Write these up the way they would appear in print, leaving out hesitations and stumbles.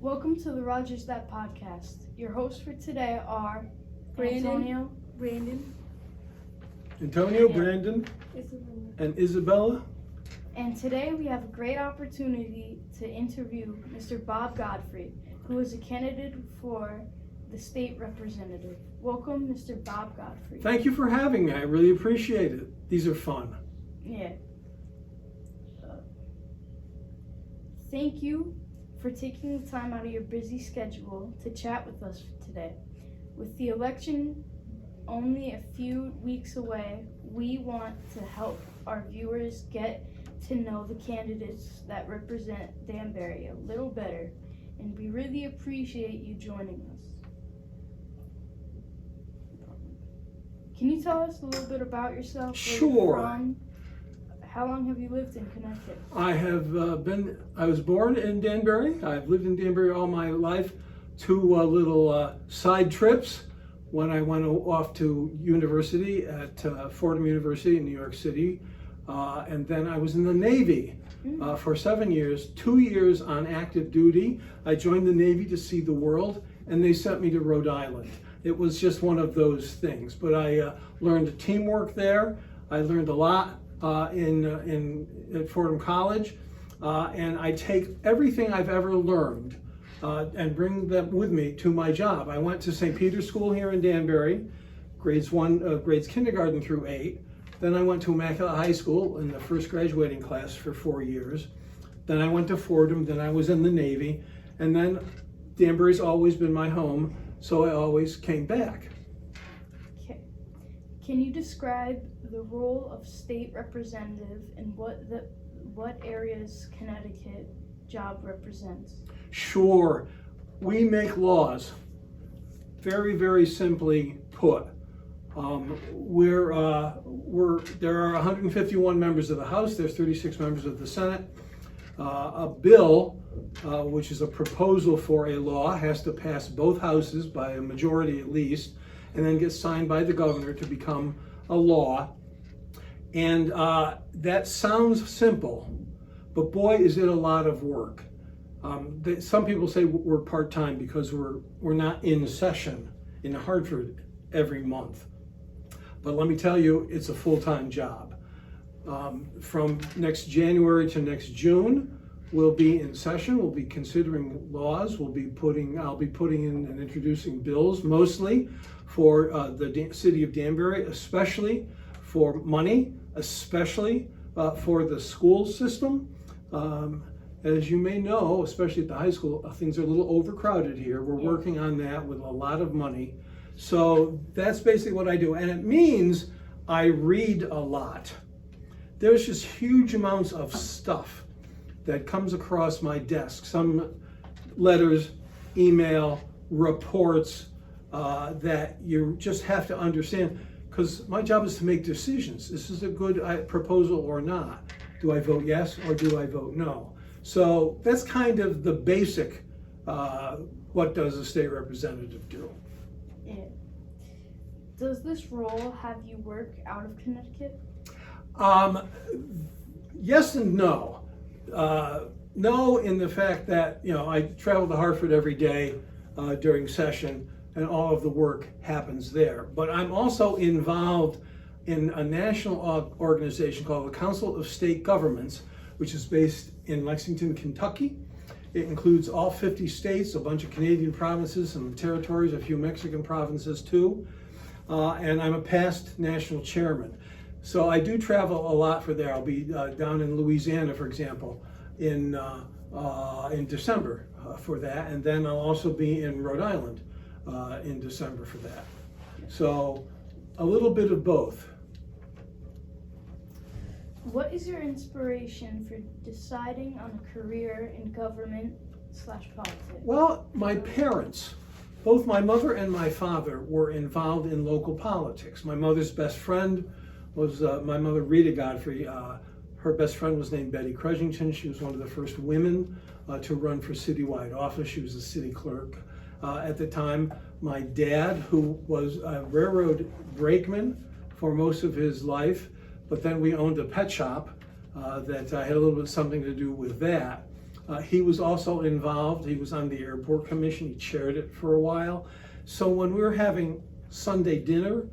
Welcome to the Rogers That podcast. Your hosts for today are Brandon, Antonio, Yeah. Brandon, and Isabella. and today we have a great opportunity to interview Mr. Bob Godfrey, who is a candidate for the state representative. Welcome, Mr. Bob Godfrey. Thank you for having me. I really appreciate it. These are fun. Yeah. Thank you for taking the time out of your busy schedule to chat with us today. With the election only a few weeks away, we want to help our viewers get to know the candidates that represent Danbury a little better, and we really appreciate you joining us. Can you tell us a little bit about yourself? Where you're Sure. from? How long have you lived in Connecticut? I was born in Danbury. I've lived in Danbury all my life. Two little side trips when I went off to university at Fordham University in New York City. And then I was in the Navy for 7 years, 2 years on active duty. I joined the Navy to see the world, and they sent me to Rhode Island. It was just one of those things. But I learned teamwork there. I learned a lot at Fordham College, and I take everything I've ever learned and bring them with me to my job. I went to St. Peter's School here in Danbury, grades kindergarten through 8. Then I went to Immaculate High School in the first graduating class for 4 years. Then I went to Fordham, then I was in the Navy, and then Danbury's always been my home, so I always came back. Okay. Can you describe the role of state representative and what areas Connecticut job represents? Sure, we make laws. Very, very simply put. There are 151 members of the House, there's 36 members of the Senate. A bill, which is a proposal for a law, has to pass both houses by a majority at least, and then get signed by the governor to become a law. And that sounds simple, but boy, is it a lot of work. Some people say we're part-time because we're not in session in Hartford every month. But let me tell you, it's a full-time job. From next January to next June, we'll be in session. We'll be considering laws. I'll be putting in and introducing bills, mostly for the city of Danbury, especially for money, especially for the school system. As you may know, especially at the high school, things are a little overcrowded here. We're working on that with a lot of money. So that's basically what I do. And it means I read a lot. There's just huge amounts of stuff that comes across my desk. Some letters, email, reports that you just have to understand, because my job is to make decisions. This is a good proposal or not. Do I vote yes or do I vote no? So that's kind of the basic, what does a state representative do? Yeah. Does this role have you work out of Connecticut? Yes and no. No, in the fact that I travel to Hartford every day during session, and all of the work happens there. But I'm also involved in a national organization called the Council of State Governments, which is based in Lexington, Kentucky. It includes all 50 states, a bunch of Canadian provinces, some territories, a few Mexican provinces too. And I'm a past national chairman. So I do travel a lot for there. I'll be down in Louisiana, for example, in December for that. And then I'll also be in Rhode Island in December for that. So a little bit of both. What is your inspiration for deciding on a career in government/politics? Well, my parents, both my mother and my father, were involved in local politics. My mother's best friend was my mother, Rita Godfrey. Her best friend was named Betty Crudgington. She was one of the first women to run for citywide office. She was a city clerk at the time. My dad, who was a railroad brakeman for most of his life, but then we owned a pet shop that had a little bit something to do with that. He was also involved. He was on the airport commission. He chaired it for a while. So when we were having Sunday dinner,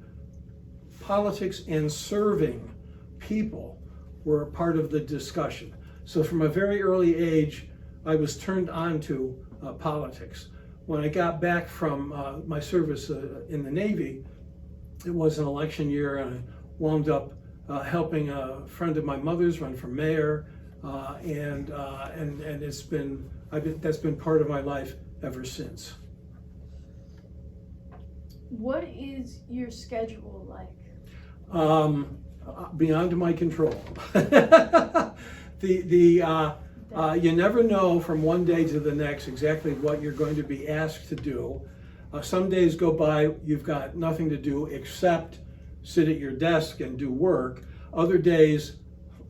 politics and serving people were part of the discussion. So from a very early age, I was turned on to politics. When I got back from my service in the Navy, it was an election year, and I wound up helping a friend of my mother's run for mayor, and that's been part of my life ever since. What is your schedule like? Beyond my control. You never know from one day to the next exactly what you're going to be asked to do. Some days go by, you've got nothing to do except sit at your desk and do work. Other days,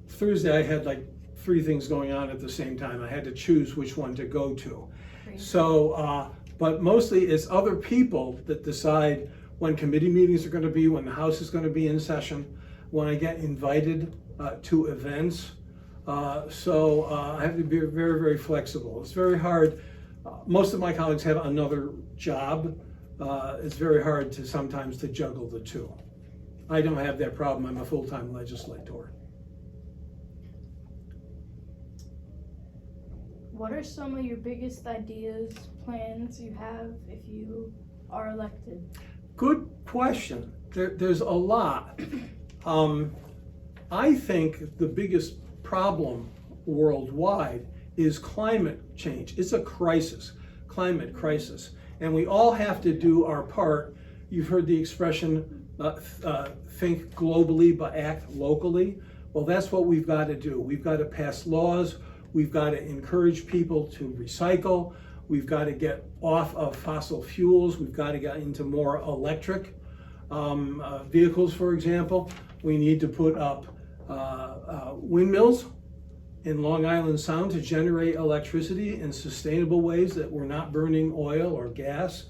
Thursday I had like 3 things going on at the same time. I had to choose which one to go to. Crazy. So, but mostly it's other people that decide when committee meetings are going to be, when the House is going to be in session, when I get invited to events. So I have to be very, very flexible. It's very hard. Most of my colleagues have another job. It's very hard to sometimes to juggle the two. I don't have that problem. I'm a full-time legislator. What are some of your biggest ideas, plans you have if you are elected? Good question. There's a lot. I think the biggest problem worldwide is climate change. It's a crisis, climate crisis. And we all have to do our part. You've heard the expression, think globally but act locally. Well, that's what we've got to do. We've got to pass laws. We've got to encourage people to recycle. We've got to get off of fossil fuels. We've got to get into more electric vehicles, for example. We need to put up windmills in Long Island Sound to generate electricity in sustainable ways that we're not burning oil or gas.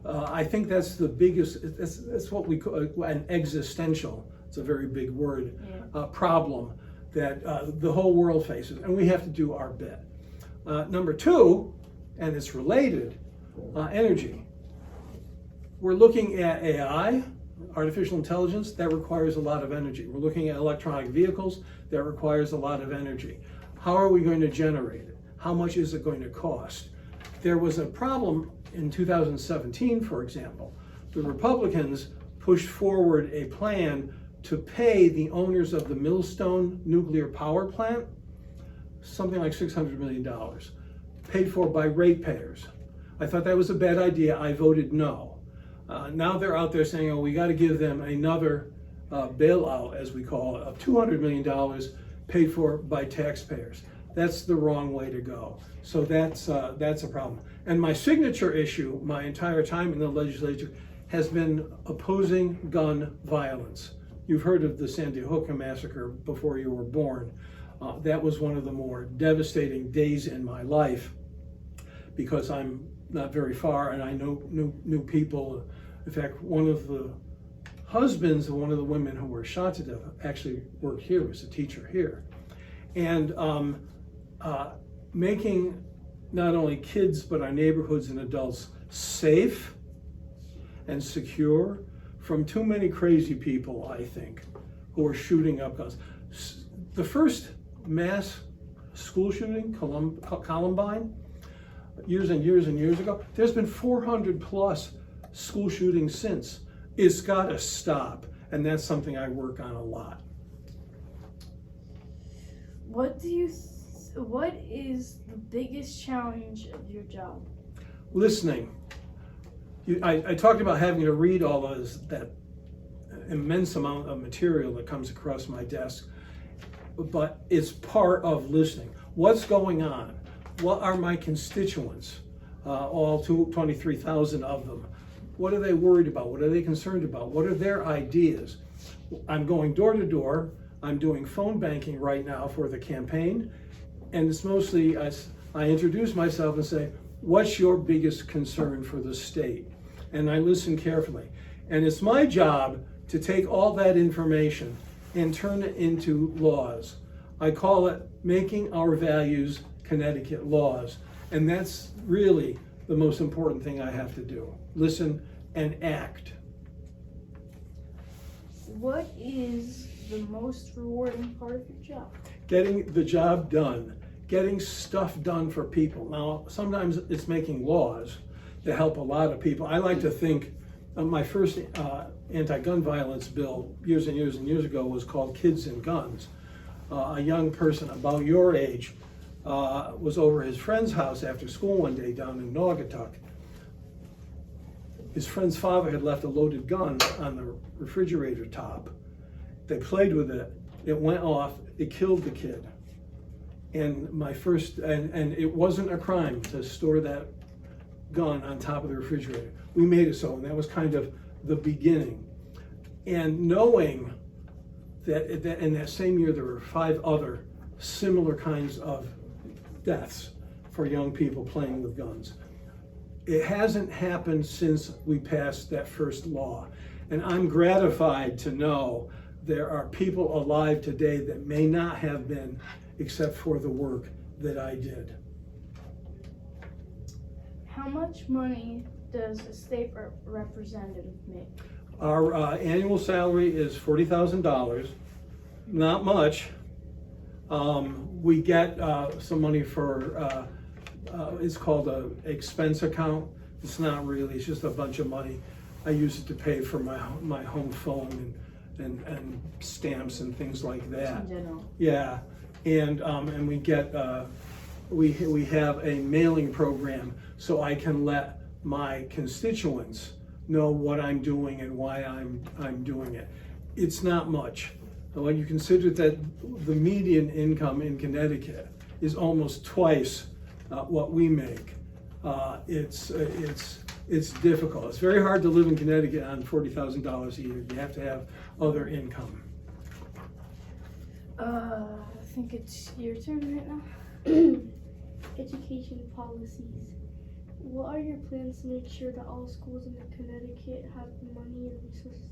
I think that's the biggest, that's what we call an existential, it's a very big word, problem that the whole world faces, and we have to do our bit. Number 2, and it's related, energy. We're looking at AI, artificial intelligence, that requires a lot of energy. We're looking at electronic vehicles, that requires a lot of energy. How are we going to generate it? How much is it going to cost? There was a problem in 2017, for example. The Republicans pushed forward a plan to pay the owners of the Millstone nuclear power plant something like $600 million, paid for by ratepayers. I thought that was a bad idea. I voted no. Now they're out there saying, oh, we got to give them another bailout, as we call it, of $200 million paid for by taxpayers. That's the wrong way to go. So that's a problem. And my signature issue, my entire time in the legislature, has been opposing gun violence. You've heard of the Sandy Hook massacre before you were born. That was one of the more devastating days in my life because I'm not very far and I knew people. In fact, one of the husbands of one of the women who were shot to death actually worked here, was a teacher here. And making not only kids but our neighborhoods and adults safe and secure from too many crazy people, I think, who are shooting up guns. The first mass school shooting, Columbine, years and years and years ago, there's been 400 plus school shootings since. It's got to stop, and that's something I work on a lot. What is the biggest challenge of your job? Listening. I talked about having to read all that immense amount of material that comes across my desk, but it's part of listening. What's going on? What are my constituents? All 23,000 of them. What are they worried about? What are they concerned about? What are their ideas? I'm going door to door. I'm doing phone banking right now for the campaign. And it's mostly, I introduce myself and say, what's your biggest concern for the state? And I listen carefully. And it's my job to take all that information and turn it into laws. I call it making our values Connecticut laws. And that's really the most important thing I have to do. Listen and act. What is the most rewarding part of your job? Getting the job done, getting stuff done for people. Now, sometimes it's making laws that help a lot of people. I like to think my first anti-gun violence bill years and years and years ago was called Kids and Guns. A young person about your age was over his friend's house after school one day down in Naugatuck. His friend's father had left a loaded gun on the refrigerator top. They played with it. It went off. It killed the kid. And and it wasn't a crime to store that gun on top of the refrigerator. We made it so, and that was kind of the beginning. And knowing that in that same year there were 5 other similar kinds of deaths for young people playing with guns. It hasn't happened since we passed that first law. And I'm gratified to know there are people alive today that may not have been except for the work that I did. How much money does a state representative make? Our annual salary is $40,000. Not much. We get some money for, it's called an expense account. It's not really, it's just a bunch of money. I use it to pay for my home phone and stamps and things like that. In general. Yeah, and we get, we have a mailing program so I can let my constituents know what I'm doing and why I'm doing it. It's not much. When you consider that the median income in Connecticut is almost twice what we make, it's difficult. It's very hard to live in Connecticut on $40,000 a year. You have to have other income. I think it's your turn right now. Education policies. What are your plans to make sure that all schools in Connecticut have the money and resources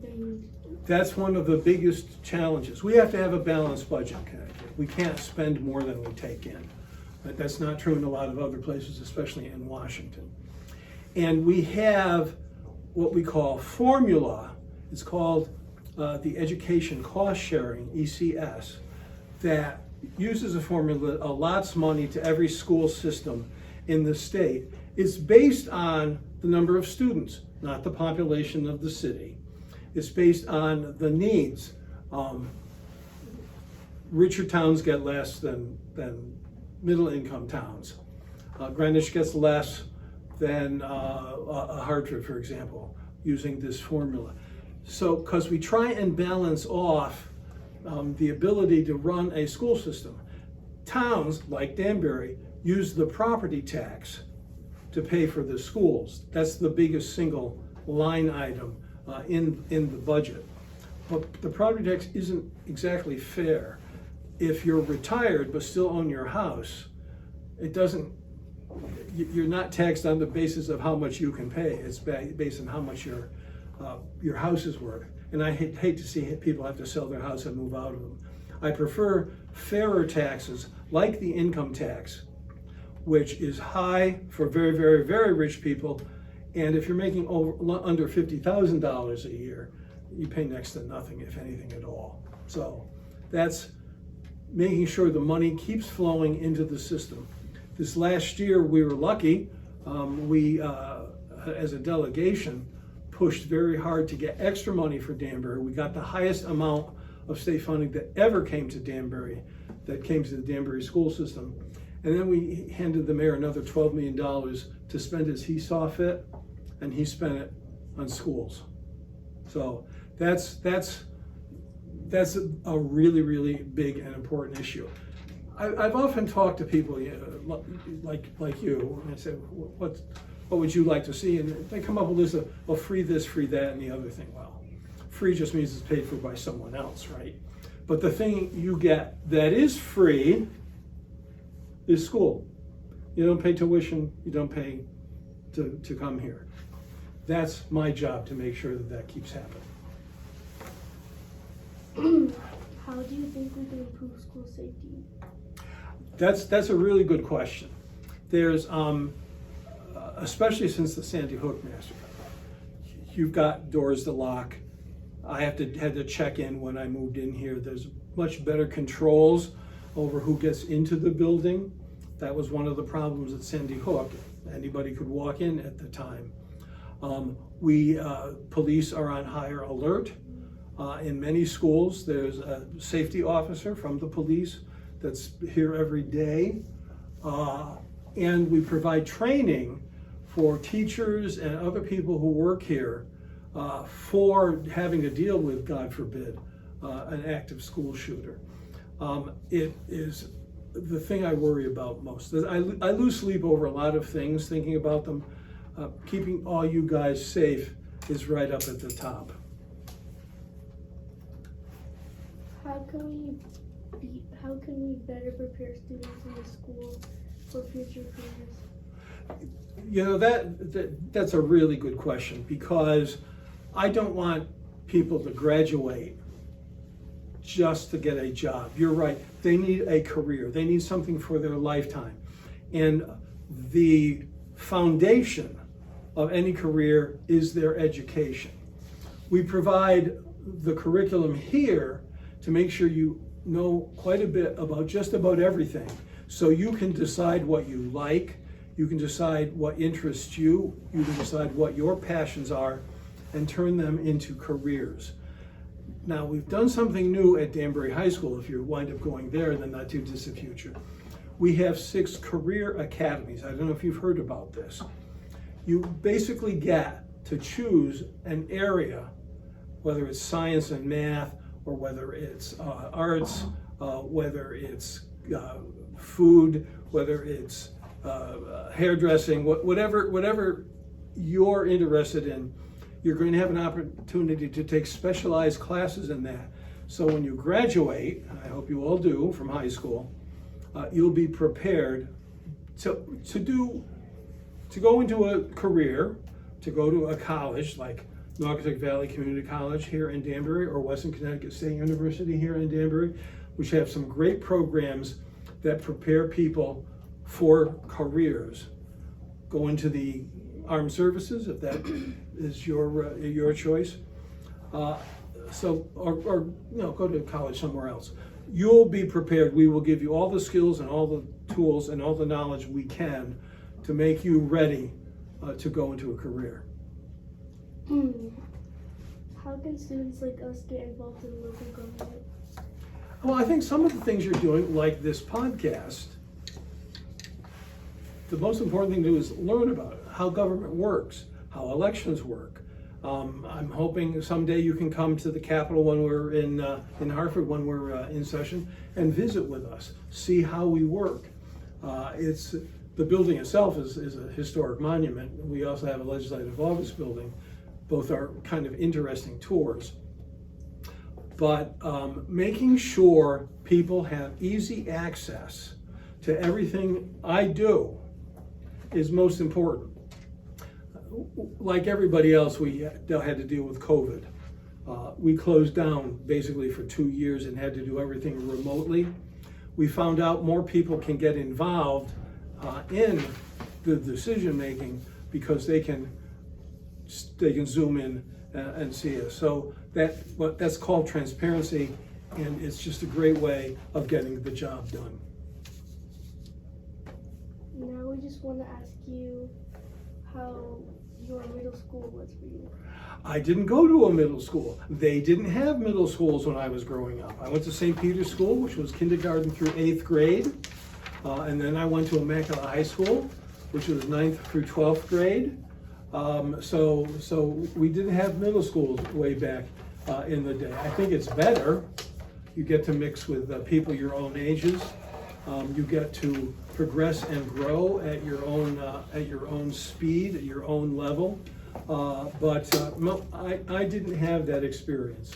they need? That's one of the biggest challenges. We have to have a balanced budget in Connecticut. We can't spend more than we take in. But that's not true in a lot of other places, especially in Washington. And we have what we call formula. It's called the Education Cost Sharing, ECS, that uses a formula that allots money to every school system in the state. It's based on the number of students, not the population of the city. It's based on the needs. Richer towns get less than middle income towns. Greenwich gets less than Hartford, for example, using this formula. So, because we try and balance off the ability to run a school system. Towns like Danbury use the property tax to pay for the schools. That's the biggest single line item in the budget. But the property tax isn't exactly fair. If you're retired but still own your house, you're not taxed on the basis of how much you can pay. It's based on how much your house is worth. And I hate to see people have to sell their house and move out of them. I prefer fairer taxes like the income tax, which is high for very, very, very rich people. And if you're making under $50,000 a year, you pay next to nothing, if anything at all. So that's making sure the money keeps flowing into the system. This last year, we were lucky. We, as a delegation, pushed very hard to get extra money for Danbury. We got the highest amount of state funding that ever came to Danbury, that came to the Danbury school system. And then we handed the mayor another $12 million to spend as he saw fit, and he spent it on schools. So that's a really, really big and important issue. I've often talked to people like you, and I say, what would you like to see? And they come up with a list of, well, free this, free that, and the other thing. Well, free just means it's paid for by someone else, right? But the thing you get that is free is school. You don't pay tuition, you don't pay to come here. That's my job, to make sure that keeps happening. How do you think we can improve school safety? That's a really good question. There's, especially since the Sandy Hook massacre, you've got doors that lock. I had to check in when I moved in here. There's much better controls over who gets into the building. That was one of the problems at Sandy Hook. Anybody could walk in at the time. Police are on higher alert. In many schools, there's a safety officer from the police that's here every day. And we provide training for teachers and other people who work here for having to deal with, God forbid, an active school shooter. It is the thing I worry about most. I lose sleep over a lot of things thinking about them. Keeping all you guys safe is right up at the top. How can we better prepare students in the school for future careers? You know, that's a really good question, because I don't want people to graduate just to get a job. You're right. They need a career. They need something for their lifetime. And the foundation of any career is their education. We provide the curriculum here to make sure you know quite a bit about just about everything, so you can decide what you like, you can decide what interests you, you can decide what your passions are, and turn them into careers. Now, we've done something new at Danbury High School, if you wind up going there in the not too distant future. We have 6 career academies. I don't know if you've heard about this. You basically get to choose an area, whether it's science and math, or whether it's arts, whether it's food, whether it's hairdressing, whatever you're interested in, you're going to have an opportunity to take specialized classes in that. So when you graduate, I hope you all do, from high school, you'll be prepared to go into a career, to go to a college like Naugatuck Valley Community College here in Danbury, or Western Connecticut State University here in Danbury, which have some great programs that prepare people for careers. Go into the armed services, if that is your choice. Or go to college somewhere else. You'll be prepared. We will give you all the skills and all the tools and all the knowledge we can to make you ready to go into a career. How can students like us get involved in local government? Well, I think some of the things you're doing, like this podcast, the most important thing to do is learn about it, how government works, how elections work. I'm hoping someday you can come to the Capitol when we're in Hartford, when we're in session, and visit with us, see how we work. The building itself is a historic monument. We also have a legislative office building. Both are kind of interesting tours. But making sure people have easy access to everything I do is most important. Like everybody else, we had to deal with COVID. We closed down basically for 2 years and had to do everything remotely. We found out more people can get involved in the decision making because they can zoom in and see us. So that's called transparency, and it's just a great way of getting the job done. Now we just want to ask you how your middle school was for you. I didn't go to a middle school. They didn't have middle schools when I was growing up. I went to St. Peter's School, which was kindergarten through 8th grade. And then I went to Immaculate High School, which was 9th through 12th grade. So we didn't have middle schools way back in the day. I think it's better. You get to mix with people your own ages. You get to progress and grow at your own speed, at your own level. But I didn't have that experience.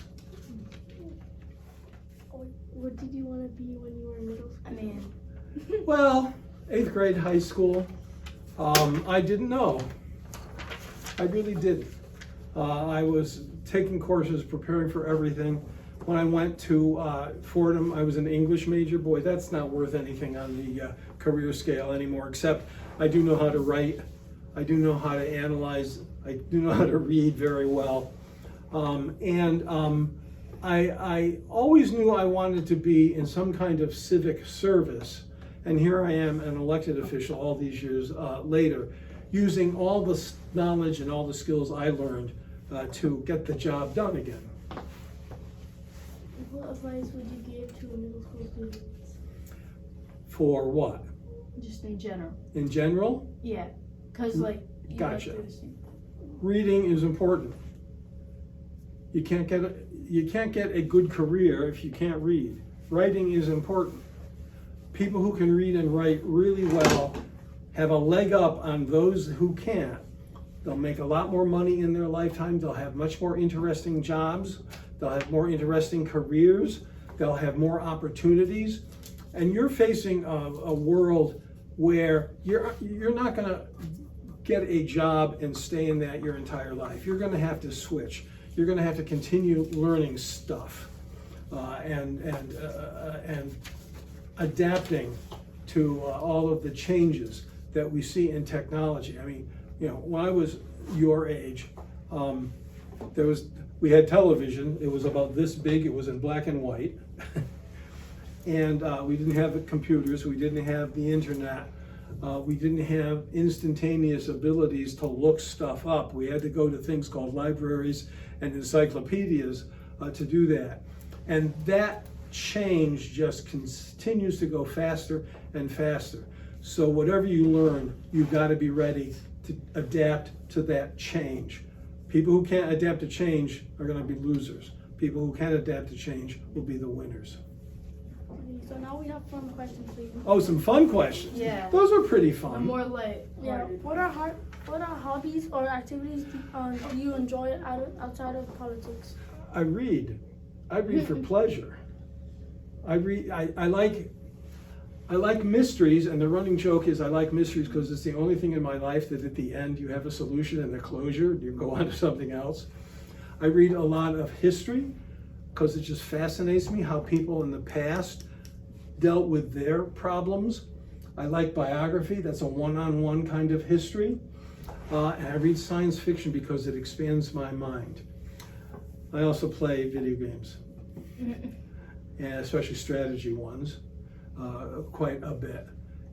What did you want to be when you were in middle school? Well, 8th grade, high school, I didn't know. I really didn't. I was taking courses, preparing for everything. When I went to Fordham, I was an English major. Boy, that's not worth anything on the career scale anymore, except I do know how to write, I do know how to analyze, I do know how to read very well. I always knew I wanted to be in some kind of civic service, and here I am, an elected official all these years later, using all the knowledge and all the skills I learned to get the job done again. What advice would you give to middle school students? For what? Just in general. In general? Yeah, because like you Gotcha. have to assume. Reading is important. You can't get a good career if you can't read. Writing is important. People who can read and write really well have a leg up on those who can't. They'll make a lot more money in their lifetime. They'll have much more interesting jobs. They'll have more interesting careers. They'll have more opportunities. And you're facing a world where you're not going to get a job and stay in that your entire life. You're going to have to switch. You're going to have to continue learning stuff and adapting to all of the changes that we see in technology. I mean, you know, when I was your age, we had television. It was about this big. It was in black and white. And we didn't have the computers. We didn't have the internet. We didn't have instantaneous abilities to look stuff up. We had to go to things called libraries and encyclopedias to do that. And that change just continues to go faster and faster. So whatever you learn, you've got to be ready to adapt to that change. People who can't adapt to change are going to be losers. People who can adapt to change will be the winners. Okay, so now we have fun questions for you. Oh, some fun questions. Yeah. Those are pretty The fun. more light. Yeah. What are hobbies or activities do you enjoy outside of politics? I read. I read for pleasure. I like mysteries, and the running joke is I like mysteries because it's the only thing in my life that at the end you have a solution and a closure, you go on to something else. I read a lot of history because it just fascinates me how people in the past dealt with their problems. I like biography, that's a one-on-one kind of history. And I read science fiction because it expands my mind. I also play video games, and especially strategy ones, quite a bit.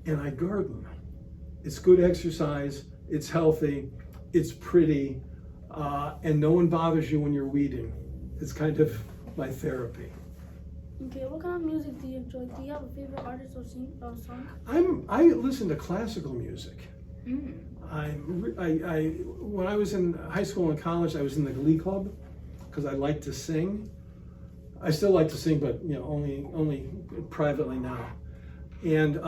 And I garden. It's good exercise, it's healthy, it's pretty, and no one bothers you when you're weeding. It's kind of my therapy. Okay, what kind of music do you enjoy? Do you have a favorite artist or song? I listen to classical music. When I was in high school and college, I was in the Glee Club because I like to sing. I still like to sing, but you know, only privately now. And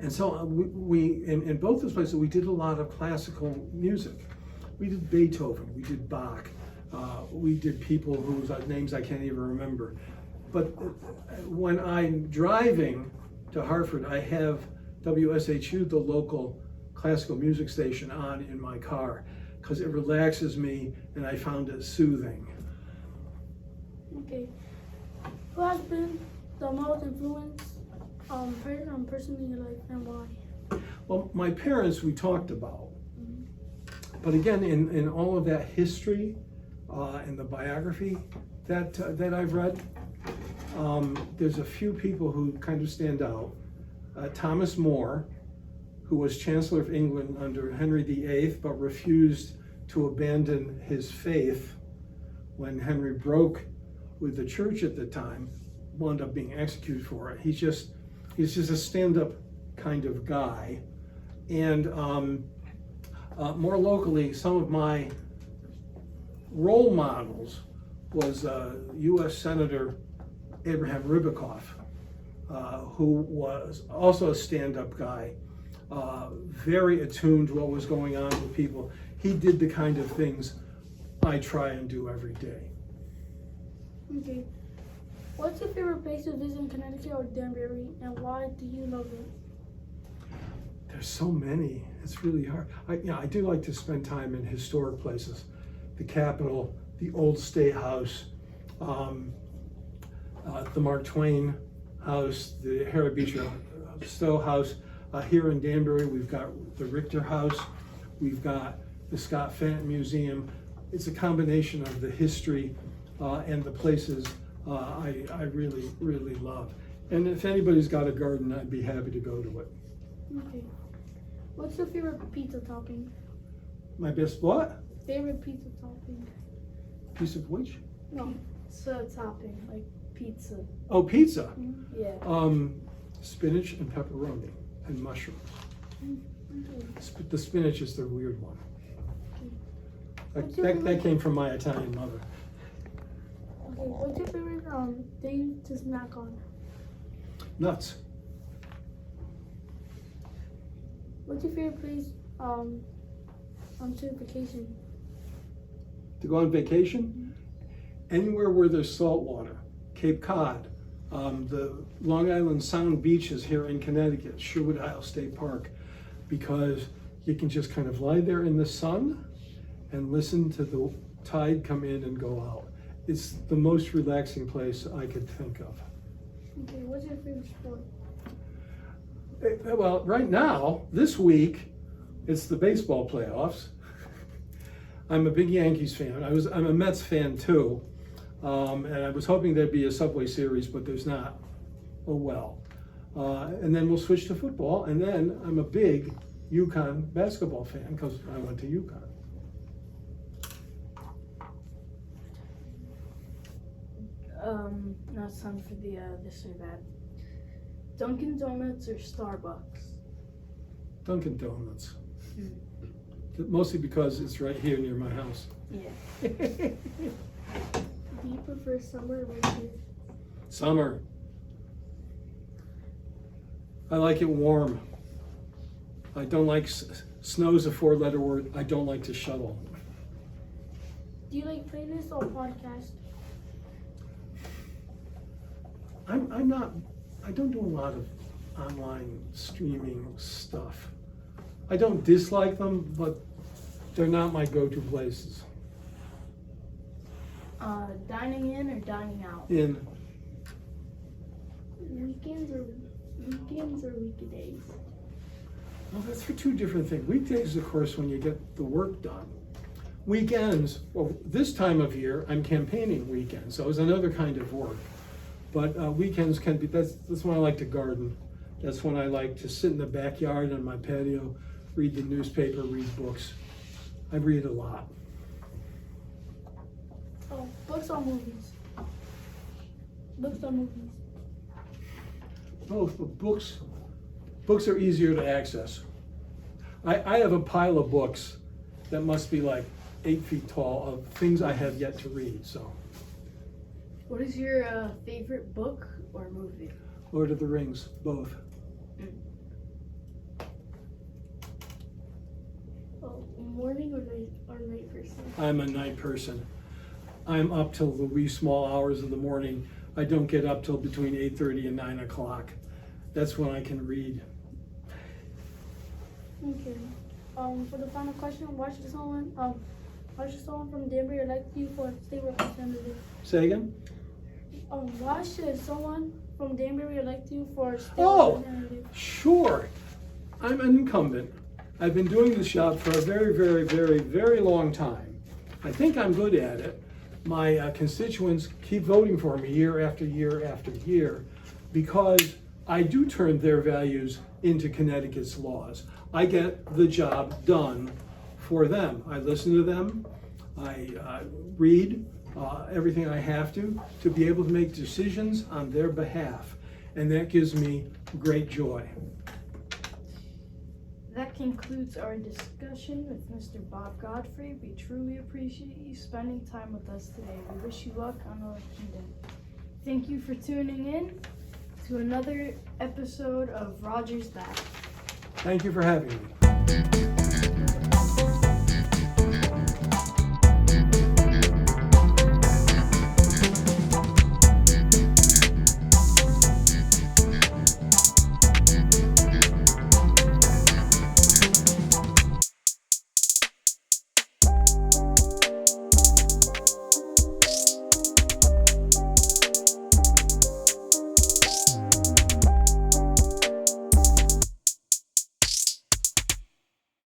so we in both those places we did a lot of classical music. We did Beethoven, we did Bach, we did people whose names I can't even remember. But when I'm driving to Hartford, I have WSHU, the local classical music station, on in my car because it relaxes me and I found it soothing. Okay. Who has been the most influenced person in your life and why? Well, my parents we talked about. But again, in all of that history and the biography that I've read, there's a few people who kind of stand out. Thomas More, who was Chancellor of England under Henry VIII, but refused to abandon his faith when Henry broke with the church at the time, wound up being executed for it. He's just a stand-up kind of guy. And more locally, some of my role models was U.S. Senator Abraham Ribicoff, who was also a stand-up guy, very attuned to what was going on with people. He did the kind of things I try and do every day. Okay. What's your favorite place to visit in Connecticut or Danbury, and why do you love it? There's so many. It's really hard. I do like to spend time in historic places. The Capitol, the Old State House, the Mark Twain House, the Harry Beecher Stowe House. Here in Danbury, we've got the Richter House, we've got the Scott Fenton Museum. It's a combination of the history and the places I really, really love. And if anybody's got a garden, I'd be happy to go to it. Okay. What's your favorite pizza topping? My best what? Favorite pizza topping? Piece of which? No. So topping, like pizza. Oh, pizza. Yeah. Spinach and pepperoni and mushrooms. The spinach is the weird one. That came from my Italian mother. Okay, what's your favorite thing to snack on? Nuts. What's your favorite place on vacation? To go on vacation? Anywhere where there's salt water. Cape Cod, the Long Island Sound beaches here in Connecticut, Sherwood Isle State Park, because you can just kind of lie there in the sun and listen to the tide come in and go out. It's the most relaxing place I could think of. Okay, what's your favorite sport? Well, right now, this week, it's the baseball playoffs. I'm a big Yankees fan. I'm a Mets fan too. And I was hoping there'd be a Subway Series, but there's not. Oh well. And then we'll switch to football, and then I'm a big UConn basketball fan because I went to UConn. Now it's time for the this or that. Dunkin' Donuts or Starbucks? Dunkin' Donuts. Mostly because it's right here near my house. Yeah. Do you prefer summer or winter? Summer. I like it warm. I don't like snow's a 4-letter word. I don't like to shovel. Do you like playlists or podcasts? I don't do a lot of online streaming stuff. I don't dislike them, but they're not my go-to places. Dining in or dining out? In. Weekends or weekdays? Well, that's for two different things. Weekdays, of course, when you get the work done. Weekends, well, this time of year, I'm campaigning weekends, so it's another kind of work. But weekends can be, that's when I like to garden. That's when I like to sit in the backyard on my patio, read the newspaper, read books. I read a lot. Oh, books or movies? Books or movies? Both, but books are easier to access. I have a pile of books that must be like 8 feet tall of things I have yet to read, so. What is your favorite book or movie? Lord of the Rings, both. Oh, morning or night person? I'm a night person. I'm up till the wee small hours of the morning. I don't get up till between 8:30 and 9 o'clock. That's when I can read. Okay. For the final question, why should someone from Danbury elect you for state representative? Say again? Why should someone from Danbury elect you for state representative? Sure. I'm an incumbent. I've been doing this job for a very, very, very, very long time. I think I'm good at it. My constituents keep voting for me year after year after year because I do turn their values into Connecticut's laws. I get the job done for them. I listen to them. I read everything I have to be able to make decisions on their behalf. And that gives me great joy. That concludes our discussion with Mr. Bob Godfrey. We truly appreciate you spending time with us today. We wish you luck on Election Day. Thank you for tuning in to another episode of Roger's Back. Thank you for having me.